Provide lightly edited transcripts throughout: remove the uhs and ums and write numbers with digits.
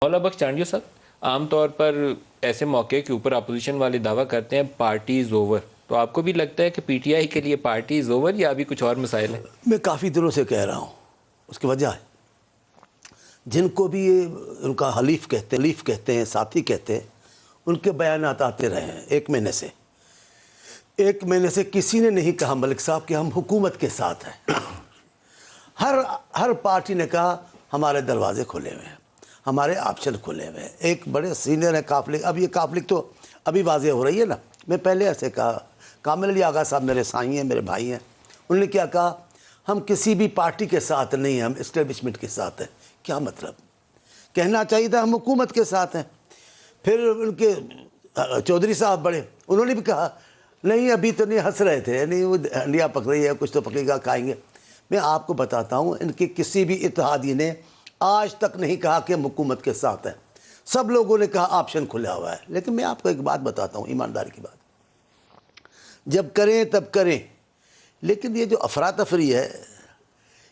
مولا بخش چانڈیو صاحب، عام طور پر ایسے موقع کے اوپر اپوزیشن والے دعویٰ کرتے ہیں پارٹی از اوور، تو آپ کو بھی لگتا ہے کہ پی ٹی آئی کے لیے پارٹی از اوور یا ابھی کچھ اور مسائل ہیں؟ میں کافی دنوں سے کہہ رہا ہوں، اس کی وجہ ہے جن کو بھی یہ ان کا حلیف کہتے ہیں ساتھی کہتے ہیں، ان کے بیانات آتے رہے ہیں ایک مہینے سے کسی نے نہیں کہا ملک صاحب کہ ہم حکومت کے ساتھ ہیں۔ ہر پارٹی نے کہا ہمارے دروازے کھلے ہوئے ہیں، ہمارے آپشن کھلے ہوئے ہیں۔ ایک بڑے سینئر ہیں کافلک، اب یہ کافلک تو ابھی واضح ہو رہی ہے نا۔ میں پہلے ایسے کہا، کامل علی آغا صاحب میرے سائیں ہیں، میرے بھائی ہیں، انہوں نے کیا کہا، ہم کسی بھی پارٹی کے ساتھ نہیں ہیں، ہم اسٹیبلشمنٹ کے ساتھ ہیں۔ کیا مطلب؟ کہنا چاہیے تھا ہم حکومت کے ساتھ ہیں۔ پھر ان کے چودھری صاحب بڑے، انہوں نے بھی کہا نہیں ابھی تو نہیں، ہنس رہے تھے، نہیں وہ انڈیا پک رہی ہے، کچھ تو پکے گا، کھائیں گے۔ میں آپ کو بتاتا ہوں، ان کے کسی بھی اتحادی نے آج تک نہیں کہا کہ ہم حکومت کے ساتھ ہیں۔ سب لوگوں نے کہا آپشن کھلا ہوا ہے۔ لیکن میں آپ کو ایک بات بتاتا ہوں، ایمانداری کی بات، جب کریں تب کریں، لیکن یہ جو افراتفری ہے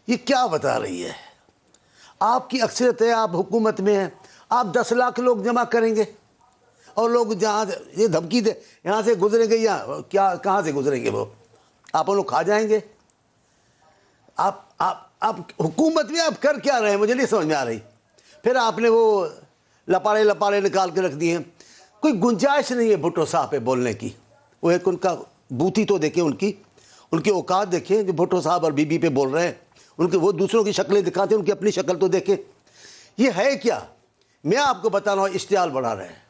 یہ کیا بتا رہی ہے؟ آپ کی اکثریت ہے، آپ حکومت میں ہیں، آپ 10 لاکھ لوگ جمع کریں گے اور لوگ جہاں یہ دھمکی دے یہاں سے گزریں گے یا کیا، کہاں سے گزریں گے وہ؟ آپ لوگ کھا جائیں گے۔ آپ حکومت میں آپ کر کیا رہے ہیں؟ مجھے نہیں سمجھ میں آ رہی۔ پھر آپ نے وہ لپاڑے نکال کے رکھ دیے ہیں۔ کوئی گنجائش نہیں ہے بھٹو صاحب پہ بولنے کی۔ وہ ایک ان کا بوتی تو دیکھیں، ان کی اوقات دیکھیں جو بھٹو صاحب اور بی بی پہ بول رہے ہیں۔ ان کے وہ دوسروں کی شکلیں دکھاتے ہیں، ان کی اپنی شکل تو دیکھیں۔ یہ ہے کیا؟ میں آپ کو بتا رہا ہوں، اشتعال بڑھا رہے ہیں۔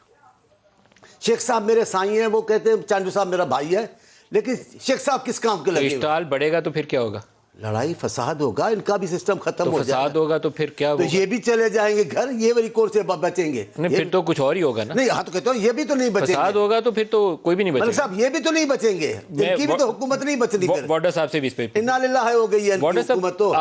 شیخ صاحب میرے سائیں ہیں، وہ کہتے ہیں چانڈو صاحب میرا بھائی ہے، لیکن شیخ صاحب کس کام کے لگے ہوئے؟ اشتعال بڑھے گا تو پھر کیا ہوگا؟ لڑائی فساد ہوگا، ان کا بھی سسٹم ختم ہو جائے گا۔ فساد ہوگا تو پھر کیا تو ہوگا؟ یہ بھی چلے جائیں گے گھر، یہ والی کور سے بچیں گے نہیں، پھر تو کچھ اور ہی ہوگا نا۔ نہیں، ہاں تو کہتا ہوں یہ بھی تو نہیں بچیں فساد گے ہوگا تو پھر تو کوئی بھی نہیں ملک بچے گا۔ صاحب، یہ بھی تو نہیں بچیں گے، ان کی بھی تو حکومت نہیں بچنی۔ پھر وارڈر صاحب سے بھی اس پہ انا للہ ہو گئی ہے ان کی وارڈر صاحب، حکومت تو۔